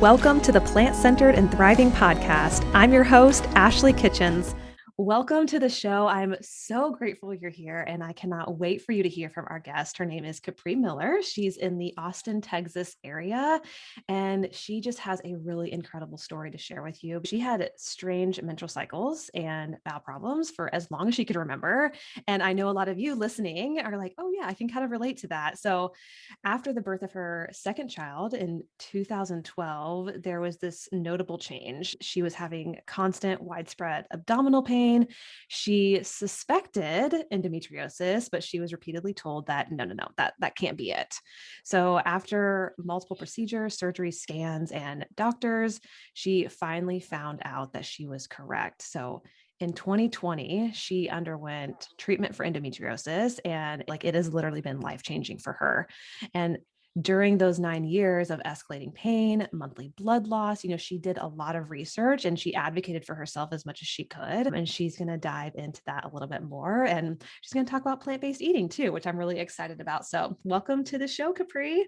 Welcome to the Plant-Centered and Thriving podcast. I'm your host, Ashley Kitchens. Welcome to the show. I'm so grateful you're here, and I cannot wait for you to hear from our guest. Her name is Capri Miller. She's in the Austin, Texas area, and she just has a really incredible story to share with you. She had strange menstrual cycles and bowel problems for as long as she could remember. And I know a lot of you listening are like, oh yeah, I can kind of relate to that. So after the birth of her second child in 2012, there was this notable change. She was having constant, widespread abdominal pain. She suspected endometriosis, but she was repeatedly told that no, that can't be it. So after multiple procedures, surgery, scans, and doctors, she finally found out that she was correct. So in 2020, she underwent treatment for endometriosis, and it has literally been life-changing for her. And during those 9 years of escalating pain, monthly blood loss, she did a lot of research and she advocated for herself as much as she could. And she's going to dive into that a little bit more. And she's going to talk about plant-based eating too, which I'm really excited about. So welcome to the show, Capri.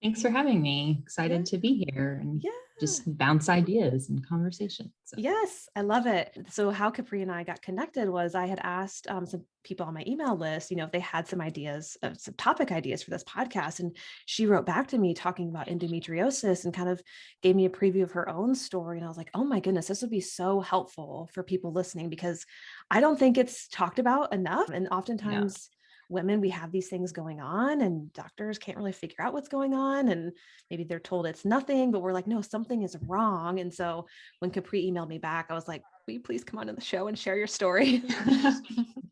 Thanks for having me. Excited to be here and just bounce ideas and conversations. So. Yes, I love it. So how Capri and I got connected was I had asked some people on my email list, if they had some ideas, some topic ideas for this podcast. And she wrote back to me talking about endometriosis and kind of gave me a preview of her own story. And I was like, oh my goodness, this would be so helpful for people listening because I don't think it's talked about enough. And oftentimes women, we have these things going on and doctors can't really figure out what's going on. And maybe they're told it's nothing, but we're like, no, something is wrong. And so when Capri emailed me back, I was like, will you please come on the show and share your story?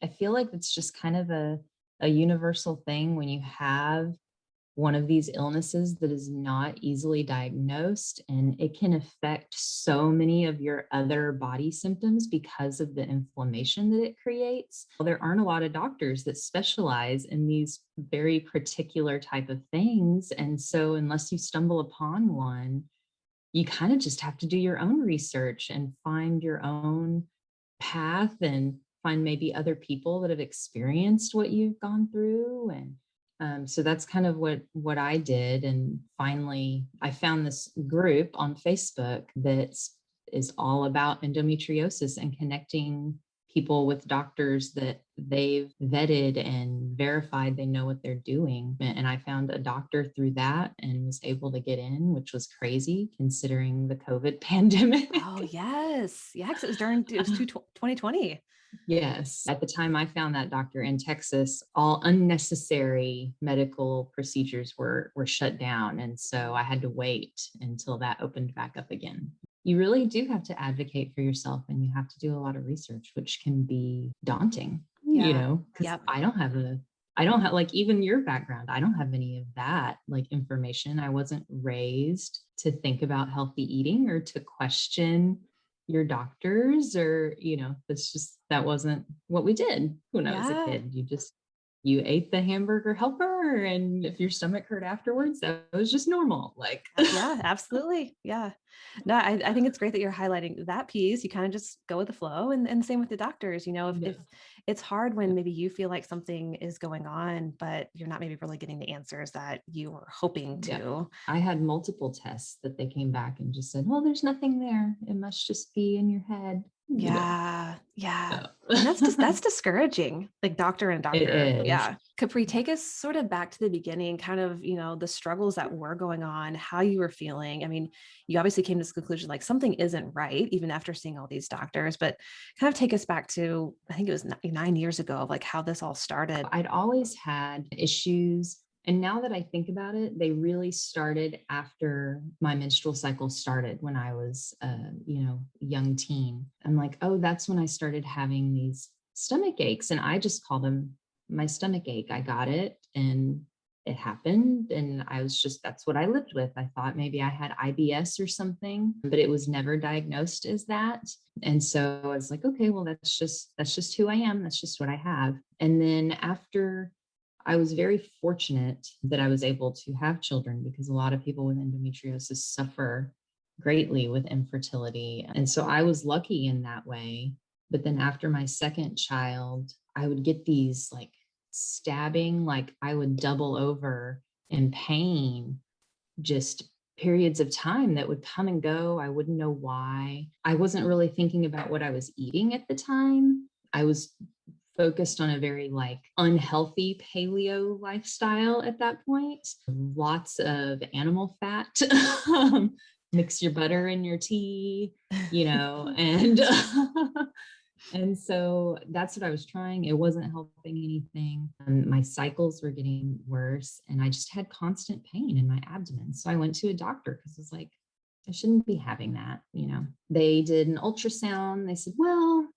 I feel like it's just kind of a universal thing when you have one of these illnesses that is not easily diagnosed, and it can affect so many of your other body symptoms because of the inflammation that it creates. There aren't a lot of doctors that specialize in these very particular type of things. And so unless you stumble upon one, you kind of just have to do your own research and find your own path and find maybe other people that have experienced what you've gone through. And so that's kind of what I did. And finally, I found this group on Facebook that is all about endometriosis and connecting people with doctors that they've vetted and verified they know what they're doing. And I found a doctor through that and was able to get in, which was crazy considering the COVID pandemic. Oh, yes. Yeah, because it was 2020. Yes. At the time I found that doctor in Texas, all unnecessary medical procedures were shut down. And so I had to wait until that opened back up again. You really do have to advocate for yourself and you have to do a lot of research, which can be daunting, because I don't have like even your background. I don't have any of that like information. I wasn't raised to think about healthy eating or to question your doctors or, that wasn't what we did when I was a kid. You ate the hamburger helper, and if your stomach hurt afterwards, that was just normal. Yeah, absolutely. Yeah. No, I think it's great that you're highlighting that piece. You kind of just go with the flow, and same with the doctors. If it's hard when maybe you feel like something is going on, but you're not maybe really getting the answers that you were hoping to. Yeah. I had multiple tests that they came back and just said, well, there's nothing there. It must just be in your head. Yeah. And that's discouraging, like doctor and doctor. It is. Yeah. Capri, take us sort of back to the beginning, kind of, the struggles that were going on, how you were feeling. I mean, you obviously came to this conclusion, like something isn't right, even after seeing all these doctors, but kind of take us back to, I think it was 9 years ago, of like how this all started. I'd always had issues. And now that I think about it, they really started after my menstrual cycle started when I was young teen. I'm like, oh, that's when I started having these stomach aches. And I just called them my stomach ache. I got it and it happened. And that's what I lived with. I thought maybe I had IBS or something, but it was never diagnosed as that. And so I was like, okay, well, that's just who I am. That's just what I have. And then after, I was very fortunate that I was able to have children because a lot of people with endometriosis suffer greatly with infertility. And so I was lucky in that way. But then after my second child, I would get these like stabbing, like I would double over in pain, just periods of time that would come and go. I wouldn't know why. I wasn't really thinking about what I was eating at the time. I was focused on a very like unhealthy paleo lifestyle at that point. Lots of animal fat. Mix your butter in your tea, and and so that's what I was trying. It wasn't helping anything. My cycles were getting worse, and I just had constant pain in my abdomen. So I went to a doctor because I was like, I shouldn't be having that. They did an ultrasound. They said, well,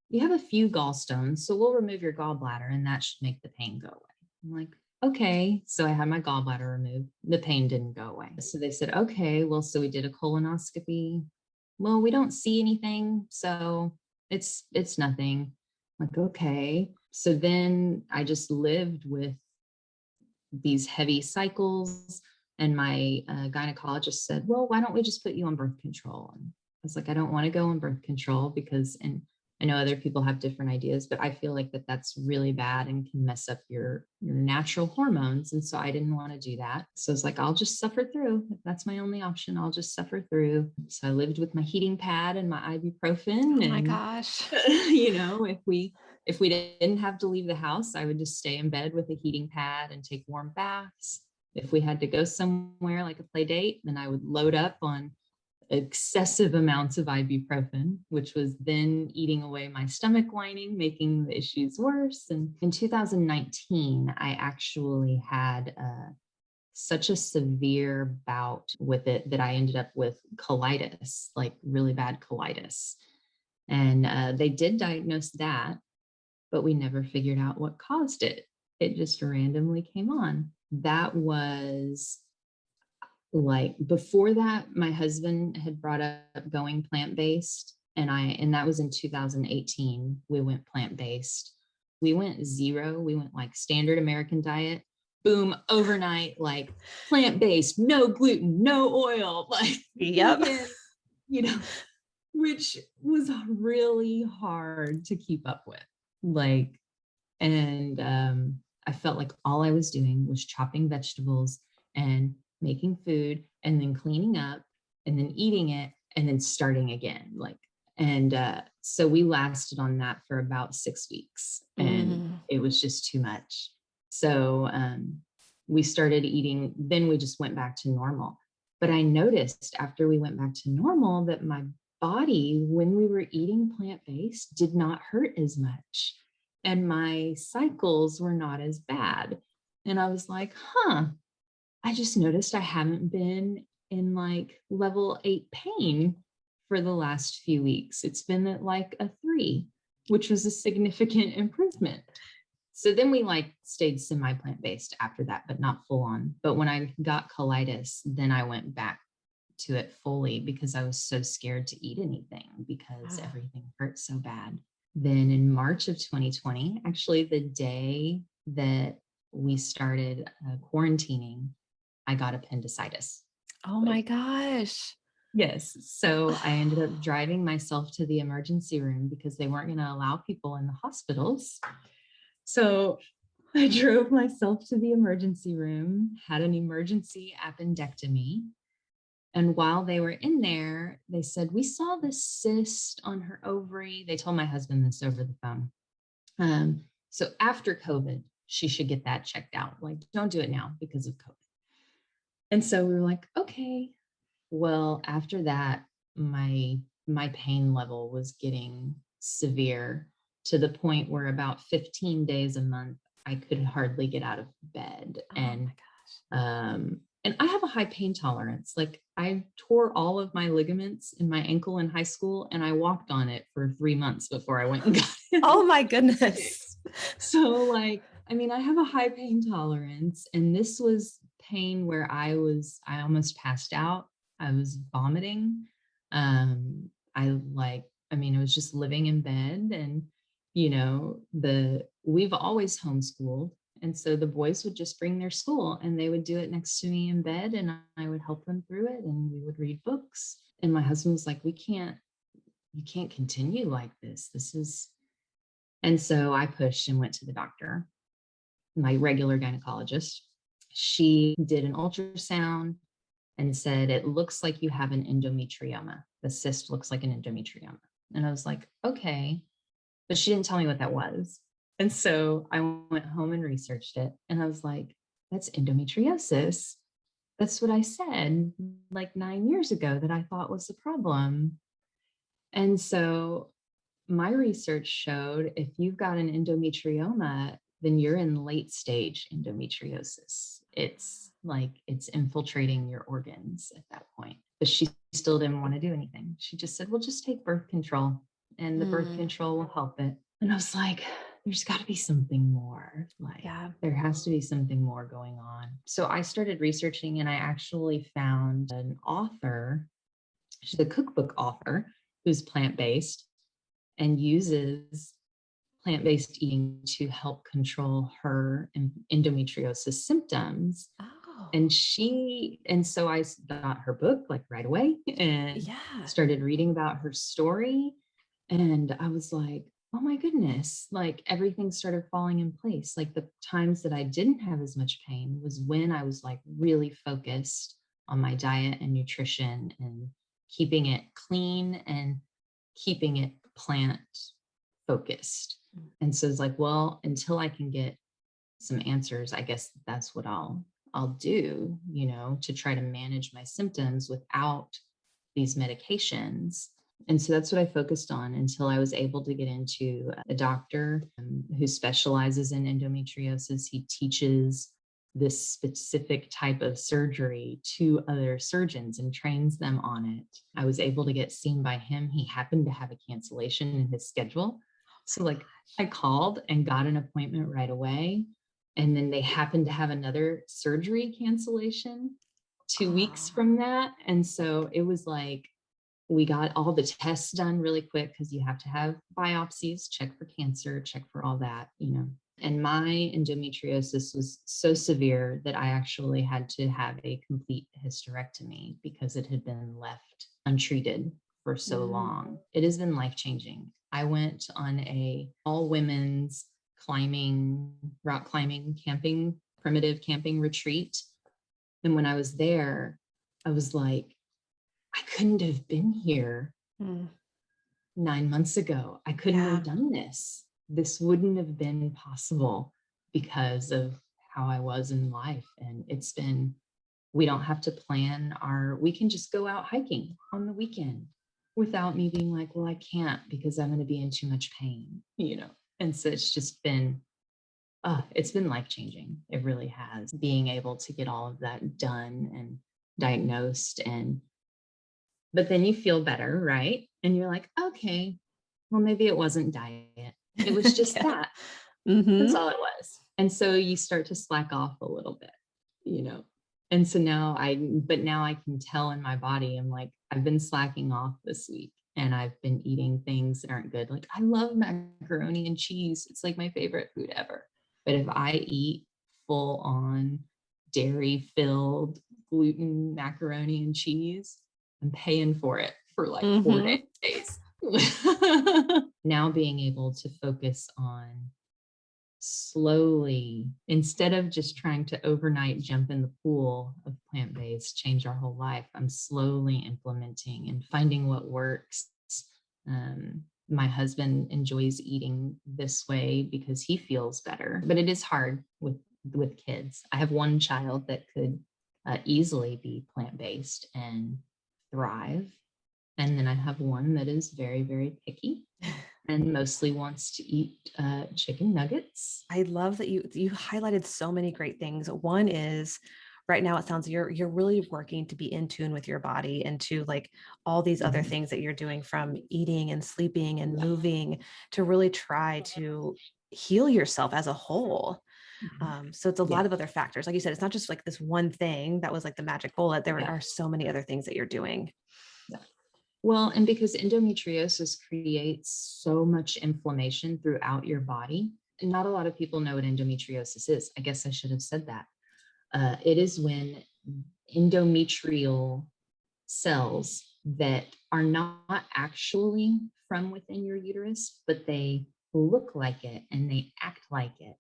you have a few gallstones, so we'll remove your gallbladder and that should make the pain go away. I'm like, okay. So I had my gallbladder removed. The pain didn't go away. So they said, okay, well, so we did a colonoscopy. Well, we don't see anything. So it's nothing. I'm like, okay. So then I just lived with these heavy cycles. And my gynecologist said, well, why don't we just put you on birth control? And I was like, I don't want to go on birth control because, and I know other people have different ideas, but I feel like that's really bad and can mess up your natural hormones. And so I didn't want to do that. So I was like, I'll just suffer through. If that's my only option, I'll just suffer through. So I lived with my heating pad and my ibuprofen. Oh my and, gosh. if we didn't have to leave the house, I would just stay in bed with a heating pad and take warm baths. If we had to go somewhere like a play date, then I would load up on excessive amounts of ibuprofen, which was then eating away my stomach lining, making the issues worse. And in 2019, I actually had such a severe bout with it that I ended up with colitis, like really bad colitis. And they did diagnose that, but we never figured out what caused it. It just randomly came on. That was like before that, my husband had brought up going plant-based, and that was in 2018. We went plant-based. We went zero. We went like standard American diet. Boom, overnight, like plant-based, no gluten, no oil, like Yep. vegan, which was really hard to keep up with. And I felt like all I was doing was chopping vegetables and making food and then cleaning up and then eating it and then starting again. So we lasted on that for about 6 weeks, and it was just too much. So we started eating, then we just went back to normal. But I noticed after we went back to normal that my body, when we were eating plant-based, did not hurt as much. And my cycles were not as bad. And I was like, I just noticed I haven't been in like level 8 pain for the last few weeks. It's been at like a 3, which was a significant improvement. So then we like stayed semi-plant-based after that, but not full on. But when I got colitis, then I went back to it fully because I was so scared to eat anything because everything hurt so bad. Then in March of 2020, actually the day that we started quarantining, I got appendicitis. Oh my gosh. Yes. So I ended up driving myself to the emergency room because they weren't going to allow people in the hospitals. So I drove myself to the emergency room, had an emergency appendectomy. And while they were in there, they said, we saw this cyst on her ovary. They told my husband this over the phone. So after COVID, she should get that checked out. Like, don't do it now because of COVID. And so we were like, okay. Well, after that, my pain level was getting severe to the point where about 15 days a month, I could hardly get out of bed. And I have a high pain tolerance. Like I tore all of my ligaments in my ankle in high school, and I walked on it for 3 months before I went and got it. Oh my goodness. So I have a high pain tolerance, and this was pain where I almost passed out. I was vomiting. It was just living in bed, and we've always homeschooled. And so the boys would just bring their school and they would do it next to me in bed, and I would help them through it, and we would read books. And my husband was like, you can't continue like this. And so I pushed and went to the doctor, my regular gynecologist. She did an ultrasound and said, it looks like you have an endometrioma. The cyst looks like an endometrioma. And I was like, okay. But she didn't tell me what that was. And so I went home and researched it. And I was like, that's endometriosis. That's what I said like 9 years ago that I thought was the problem. And so my research showed if you've got an endometrioma, then you're in late stage endometriosis. It's like it's infiltrating your organs at that point. But she still didn't want to do anything. She just said, well, just take birth control and the birth control will help it. And I was like, there's got to be something more. Like, there has to be something more going on. So I started researching and I actually found an author. She's a cookbook author who's plant-based and uses plant-based eating to help control her endometriosis symptoms. And so I got her book like right away and started reading about her story. And I was like, oh my goodness, like everything started falling in place. Like the times that I didn't have as much pain was when I was like really focused on my diet and nutrition and keeping it clean and keeping it plant focused. And so it's like, well, until I can get some answers, I guess that's what I'll do, to try to manage my symptoms without these medications. And so that's what I focused on until I was able to get into a doctor who specializes in endometriosis. He teaches this specific type of surgery to other surgeons and trains them on it. I was able to get seen by him. He happened to have a cancellation in his schedule. So like I called and got an appointment right away. And then they happened to have another surgery cancellation 2 weeks from that. And so it was like, we got all the tests done really quick because you have to have biopsies, check for cancer, check for all that, And my endometriosis was so severe that I actually had to have a complete hysterectomy because it had been left untreated for so long. It has been life-changing. I went on a all-women's rock climbing, primitive camping retreat. And when I was there, I was like, I couldn't have been here 9 months ago. I couldn't have done this. This wouldn't have been possible because of how I was in life. And we don't have to we can just go out hiking on the weekend without me being like, well, I can't because I'm going to be in too much pain, And so it's just been, it's been life-changing. It really has, being able to get all of that done and diagnosed but then you feel better, right? And you're like, okay, well, maybe it wasn't diet. It was just that. That's all it was. And so you start to slack off a little bit, And so now I can tell in my body, I'm like, I've been slacking off this week and I've been eating things that aren't good. Like I love macaroni and cheese. It's like my favorite food ever. But if I eat full on dairy-filled gluten macaroni and cheese, I'm paying for it for like 4 days. Now being able to focus on slowly, instead of just trying to overnight jump in the pool of plant-based, change our whole life, I'm slowly implementing and finding what works. My husband enjoys eating this way because he feels better, but it is hard with kids. I have one child that could easily be plant-based and thrive. And then I have one that is very, very picky and mostly wants to eat chicken nuggets. I love that you highlighted so many great things. One is right now it sounds you're really working to be in tune with your body and to like all these other things that you're doing, from eating and sleeping and moving, to really try to heal yourself as a whole. So it's a lot of other factors. Like you said, it's not just like this one thing that was like the magic bullet. There are so many other things that you're doing. Well, and because endometriosis creates so much inflammation throughout your body, and not a lot of people know what endometriosis is. I guess I should have said that. It is when endometrial cells that are not actually from within your uterus, but they look like it and they act like it,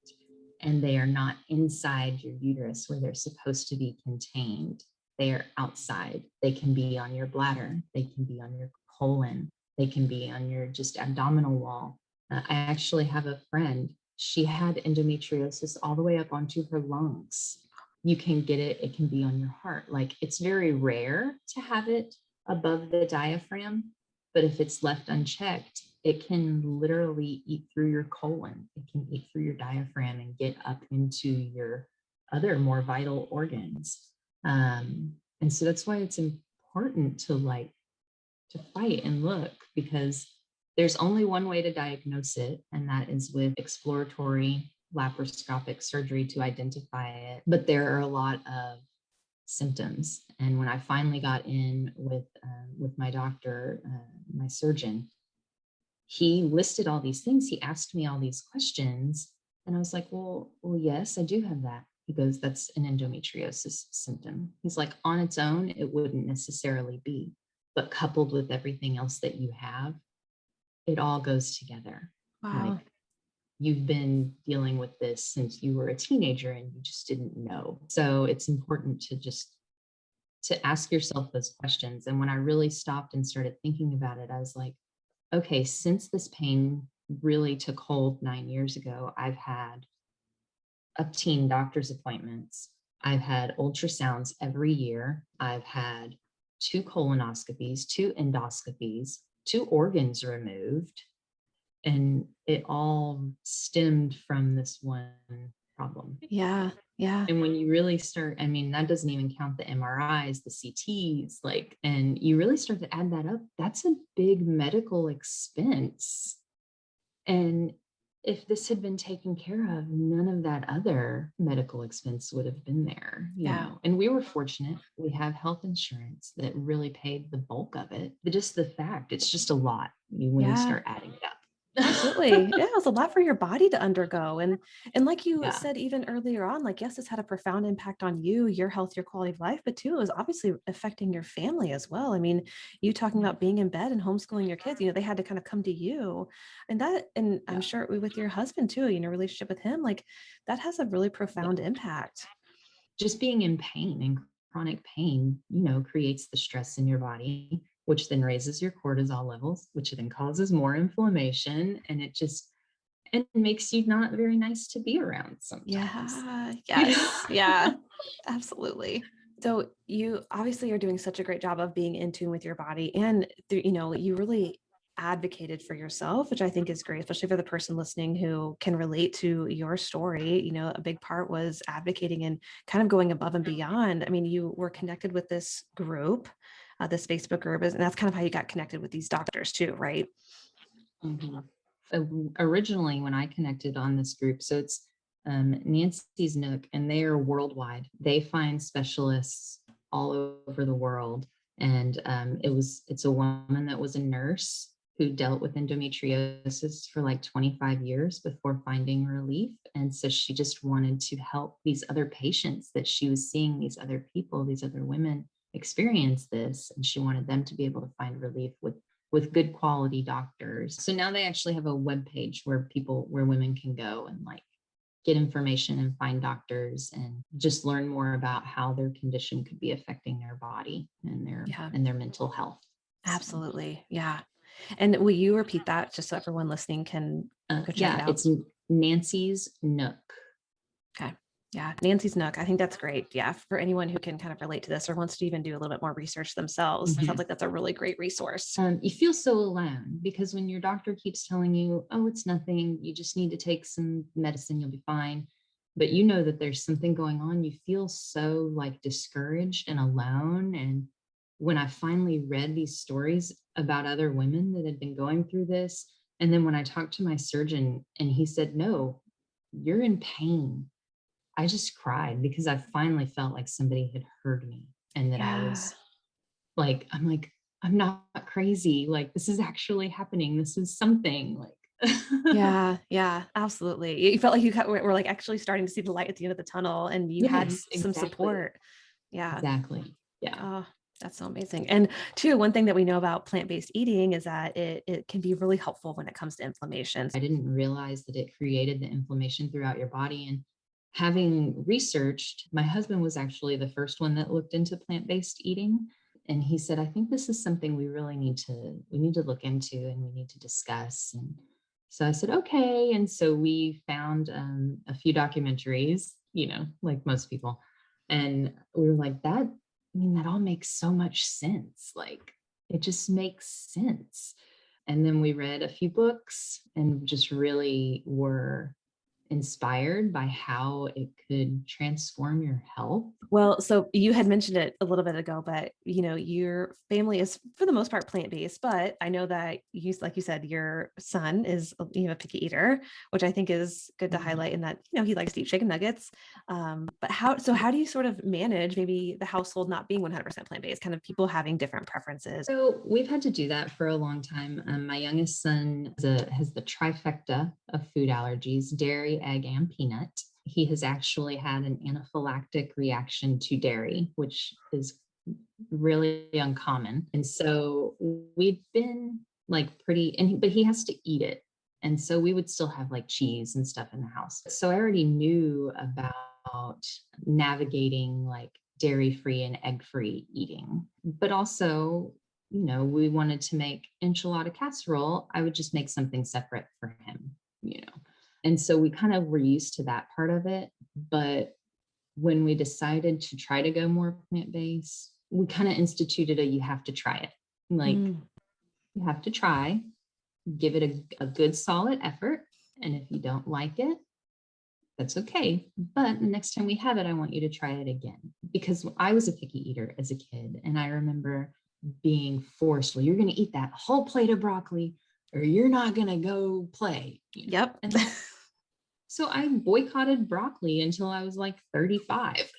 and they are not inside your uterus where they're supposed to be contained. They are outside. They can be on your bladder. They can be on your colon. They can be on your just abdominal wall. I actually have a friend. She had endometriosis all the way up onto her lungs. You can get it. It can be on your heart. Like, it's very rare to have it above the diaphragm, but if it's left unchecked, it can literally eat through your colon. It can eat through your diaphragm and get up into your other more vital organs. And so that's why it's important to fight and look, because there's only one way to diagnose it, and that is with exploratory laparoscopic surgery to identify it. But there are a lot of symptoms. And when I finally got in with my doctor, my surgeon, he listed all these things. He asked me all these questions, and I was like, well, yes, I do have that. He goes, that's an endometriosis symptom. He's like, on its own, it wouldn't necessarily be, but coupled with everything else that you have, it all goes together. Like, Wow. you've been dealing with this since you were a teenager and you just didn't know. So it's important to ask yourself those questions. And when I really stopped and started thinking about it, I was like, okay, since this pain really took hold 9 years ago, I've had up teen doctor's appointments. I've had ultrasounds every year. I've had 2 colonoscopies, 2 endoscopies, 2 organs removed. And it all stemmed from this one problem. Yeah. Yeah. And when you really start, I mean, that doesn't even count the MRIs, the CTs, like, and you really start to add that up, that's a big medical expense. And if this had been taken care of, none of that other medical expense would have been there, Yeah. And we were fortunate. We have health insurance that really paid the bulk of it. But just the fact, it's just a lot when you Yeah. start adding it up. Absolutely. Yeah, it was a lot for your body to undergo. And like you Yeah. said even earlier on, like, yes, this had a profound impact on you, your health, your quality of life, but too, it was obviously affecting your family as well. I mean, you talking about being in bed and homeschooling your kids, they had to kind of come to you. And I'm Yeah. sure with your husband too, relationship with him, like that has a really Yeah. profound impact. Just being in pain and chronic pain, creates the stress in your body, which then raises your cortisol levels, which then causes more inflammation. And it makes you not very nice to be around sometimes. Yeah. You know? Yes. Yeah. Absolutely. So you obviously are doing such a great job of being in tune with your body, and you really advocated for yourself, which I think is great, especially for the person listening who can relate to your story. A big part was advocating and kind of going above and beyond. I mean, you were connected with this group, this Facebook group, and that's kind of how you got connected with these doctors too, right? Mhm. Originally, when I connected on this group, so it's Nancy's Nook, and they are worldwide. They find specialists all over the world, and it's a woman that was a nurse who dealt with endometriosis for like 25 years before finding relief, and so she just wanted to help these other patients that she was seeing, these other people, these other women experience this, and she wanted them to be able to find relief with good quality doctors. So now they actually have a web page where women can go and like get information and find doctors and just learn more about how their condition could be affecting their body and Yeah, their mental health. So, absolutely. Yeah. And will you repeat that just so everyone listening can go check it yeah, out? it's Nancy's Nook. Okay. Yeah. Nancy's Nook. I think that's great. Yeah. For anyone who can kind of relate to this or wants to even do a little bit more research themselves, it sounds like that's a really great resource. You feel so alone because when your doctor keeps telling you, oh, it's nothing, you just need to take some medicine, you'll be fine. But you know that there's something going on. You feel so like discouraged and alone. And when I finally read these stories about other women that had been going through this, and then when I talked to my surgeon and he said, no, you're in pain, I just cried because I finally felt like somebody had heard me and that I Yeah. was like, I'm not crazy. Like, this is actually happening. This is something like, Yeah. Yeah. Absolutely. You felt like were like actually starting to see the light at the end of the tunnel and you had yes, some exactly. support. Yeah. Exactly. Yeah. Oh, that's so amazing. And two, one thing that we know about plant-based eating is that it can be really helpful when it comes to inflammation. I didn't realize that it created the inflammation throughout your body. And having researched, my husband was actually the first one that looked into plant-based eating. And he said, I think this is something we need to look into and we need to discuss. And so I said, okay. And so we found a few documentaries, like most people. And we were like, that all makes so much sense. Like, it just makes sense. And then we read a few books and just really were inspired by how it could transform your health. Well, so you had mentioned it a little bit ago, but your family is for the most part plant-based, but I know that like you said, your son is, a picky eater, which I think is good to highlight in that, he likes to eat chicken nuggets. But how do you sort of manage maybe the household not being 100% plant-based, kind of people having different preferences? So we've had to do that for a long time. My youngest son has the trifecta of food allergies: dairy, egg, and peanut. He has actually had an anaphylactic reaction to dairy, which is really uncommon. And so we've been like but he has to eat it. And so we would still have like cheese and stuff in the house. So I already knew about navigating like dairy-free and egg-free eating. But also, we wanted to make enchilada casserole. I would just make something separate for him. And so we kind of were used to that part of it. But when we decided to try to go more plant-based, we kind of instituted you have to try it. Like, you have to try, give it a good solid effort. And if you don't like it, that's okay. But the next time we have it, I want you to try it again. Because I was a picky eater as a kid. And I remember being forced, well, you're going to eat that whole plate of broccoli or you're not going to go play. Yep. And so I boycotted broccoli until I was like 35,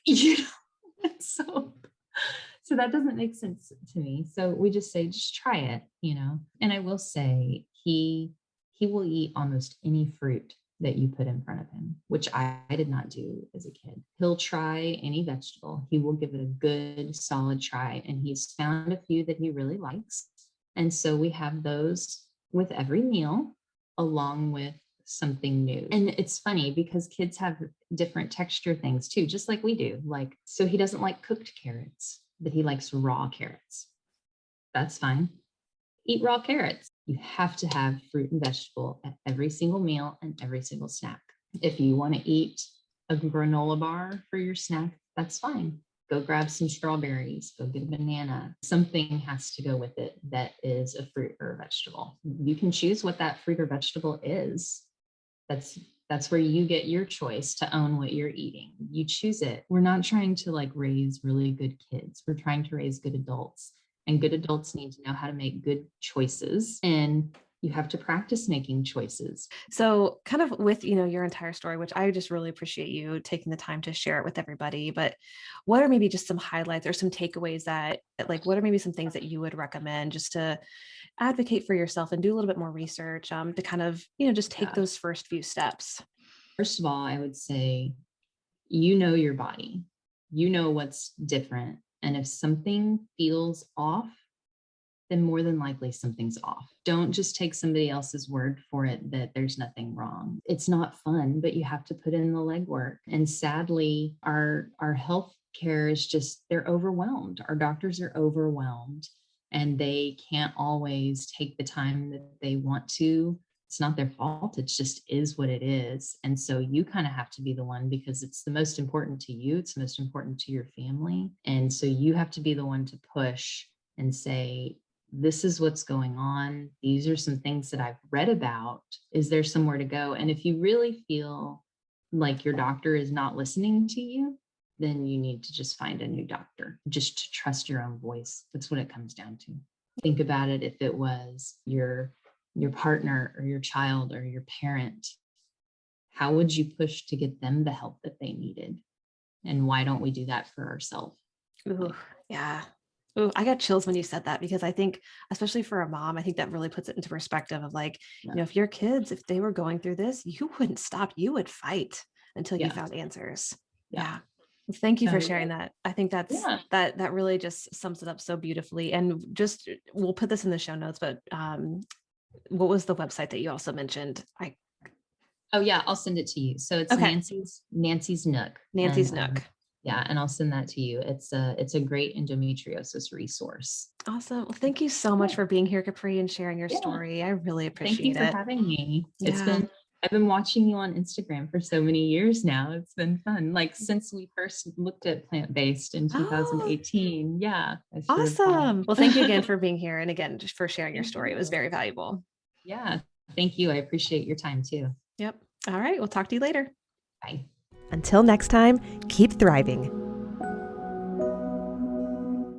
So that doesn't make sense to me. So we just say, just try it, And I will say he will eat almost any fruit that you put in front of him, which I did not do as a kid. He'll try any vegetable. He will give it a good, solid try. And he's found a few that he really likes. And so we have those with every meal, along with something new. And it's funny because kids have different texture things too, just like we do. Like, so he doesn't like cooked carrots, but he likes raw carrots. That's fine. Eat raw carrots. You have to have fruit and vegetable at every single meal and every single snack. If you want to eat a granola bar for your snack, that's fine. Go grab some strawberries, go get a banana. Something has to go with it that is a fruit or a vegetable. You can choose what that fruit or vegetable is. That's where you get your choice to own what you're eating. You choose it. We're not trying to like raise really good kids. We're trying to raise good adults. And good adults need to know how to make good choices. And you have to practice making choices. So kind of with, your entire story, which I just really appreciate you taking the time to share it with everybody, but what are maybe just some highlights or some takeaways what are maybe some things that you would recommend just to advocate for yourself and do a little bit more research to kind of, just take those first few steps? First of all, I would say, your body, what's different. And if something feels off, then more than likely something's off. Don't just take somebody else's word for it that there's nothing wrong. It's not fun, but you have to put in the legwork. And sadly, our health care is they're overwhelmed. Our doctors are overwhelmed and they can't always take the time that they want to. It's not their fault. It just is what it is. And so you kind of have to be the one because it's the most important to you. It's the most important to your family. And so you have to be the one to push and say, this is what's going on. These are some things that I've read about. Is there somewhere to go? And if you really feel like your doctor is not listening to you, then you need to just find a new doctor, just to trust your own voice. That's what it comes down to. Think about it. If it was your partner or your child or your parent, how would you push to get them the help that they needed? And why don't we do that for ourselves? Ooh, yeah. Ooh, I got chills when you said that because I think, especially for a mom, I think that really puts it into perspective of like, if your kids, if they were going through this, you wouldn't stop. You would fight until you found answers. Yeah. Thank you for sharing that. I think that really just sums it up so beautifully. And just, we'll put this in the show notes, but what was the website that you also mentioned? Oh yeah, I'll send it to you. So it's Okay. Nancy's Nook, and Nancy's Nook. yeah, and I'll send that to you. It's a great endometriosis resource. Awesome. Well, thank you so much Yeah, for being here, Capri, and sharing your yeah. story. I really Thank you appreciate for it. having me. Yeah. I've been watching you on Instagram for so many years now. It's been fun. Like since we first looked at plant-based in Oh, 2018. Yeah, I sure have followed. awesome. Well, thank you again for being here. And again, just for sharing your Thank story. It was you. very valuable. Yeah, thank you. I appreciate your time too. Yep. All right. We'll talk to you later. Bye. Until next time, keep thriving.